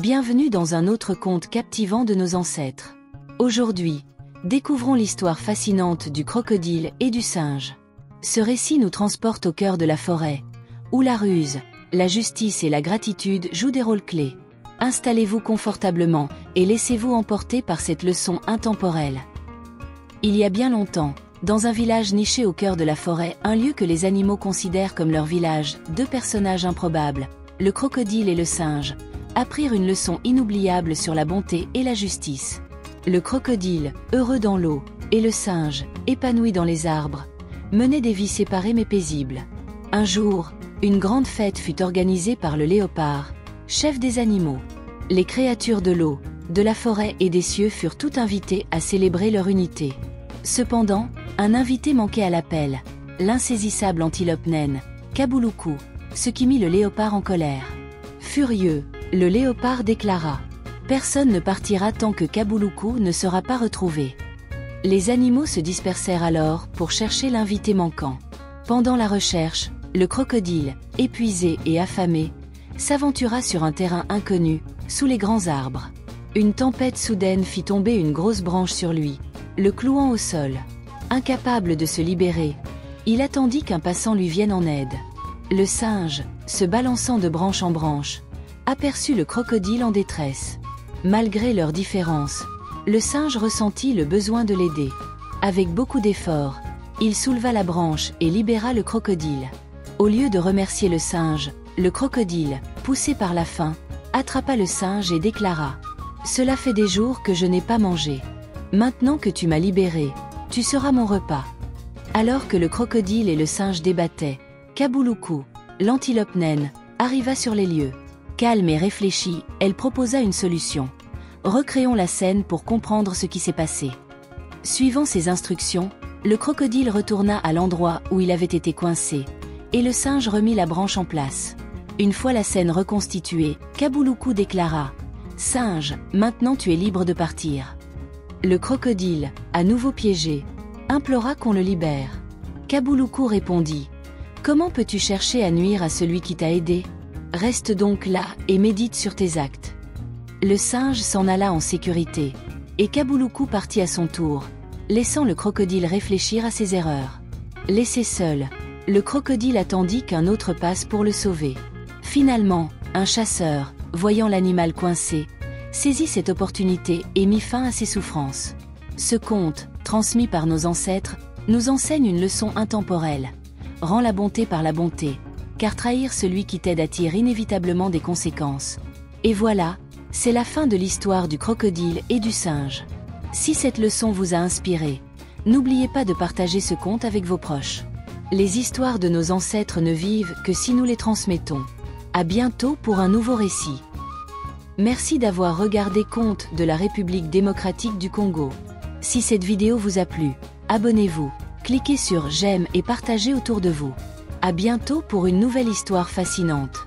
Bienvenue dans un autre conte captivant de nos ancêtres. Aujourd'hui, découvrons l'histoire fascinante du crocodile et du singe. Ce récit nous transporte au cœur de la forêt, où la ruse, la justice et la gratitude jouent des rôles clés. Installez-vous confortablement et laissez-vous emporter par cette leçon intemporelle. Il y a bien longtemps, dans un village niché au cœur de la forêt, un lieu que les animaux considèrent comme leur village, deux personnages improbables, le crocodile et le singe, apprirent une leçon inoubliable sur la bonté et la justice. Le crocodile, heureux dans l'eau, et le singe, épanoui dans les arbres, menaient des vies séparées mais paisibles. Un jour, une grande fête fut organisée par le léopard, chef des animaux. Les créatures de l'eau, de la forêt et des cieux furent toutes invitées à célébrer leur unité. Cependant, un invité manquait à l'appel, l'insaisissable antilope naine, Kabouloukou, ce qui mit le léopard en colère. Furieux, le léopard déclara « Personne ne partira tant que Kabouloukou ne sera pas retrouvé ». Les animaux se dispersèrent alors pour chercher l'invité manquant. Pendant la recherche, le crocodile, épuisé et affamé, s'aventura sur un terrain inconnu, sous les grands arbres. Une tempête soudaine fit tomber une grosse branche sur lui, le clouant au sol. Incapable de se libérer, il attendit qu'un passant lui vienne en aide. Le singe, se balançant de branche en branche, aperçut le crocodile en détresse. Malgré leurs différences, le singe ressentit le besoin de l'aider. Avec beaucoup d'efforts, il souleva la branche et libéra le crocodile. Au lieu de remercier le singe, le crocodile, poussé par la faim, attrapa le singe et déclara « Cela fait des jours que je n'ai pas mangé. Maintenant que tu m'as libéré, tu seras mon repas. » Alors que le crocodile et le singe débattaient, Kabouloukou, l'antilope naine, arriva sur les lieux. Calme et réfléchie, elle proposa une solution. Recréons la scène pour comprendre ce qui s'est passé. Suivant ses instructions, le crocodile retourna à l'endroit où il avait été coincé, et le singe remit la branche en place. Une fois la scène reconstituée, Kabouloukou déclara « Singe, maintenant tu es libre de partir. » Le crocodile, à nouveau piégé, implora qu'on le libère. Kabouloukou répondit « Comment peux-tu chercher à nuire à celui qui t'a aidé ? Reste donc là et médite sur tes actes. » Le singe s'en alla en sécurité, et Kabouloukou partit à son tour, laissant le crocodile réfléchir à ses erreurs. Laissé seul, le crocodile attendit qu'un autre passe pour le sauver. Finalement, un chasseur, voyant l'animal coincé, saisit cette opportunité et mit fin à ses souffrances. Ce conte, transmis par nos ancêtres, nous enseigne une leçon intemporelle. Rends la bonté par la bonté, car trahir celui qui t'aide attire inévitablement des conséquences. Et voilà, c'est la fin de l'histoire du crocodile et du singe. Si cette leçon vous a inspiré, n'oubliez pas de partager ce conte avec vos proches. Les histoires de nos ancêtres ne vivent que si nous les transmettons. À bientôt pour un nouveau récit. Merci d'avoir regardé Contes de la République démocratique du Congo. Si cette vidéo vous a plu, abonnez-vous, cliquez sur j'aime et partagez autour de vous. À bientôt pour une nouvelle histoire fascinante.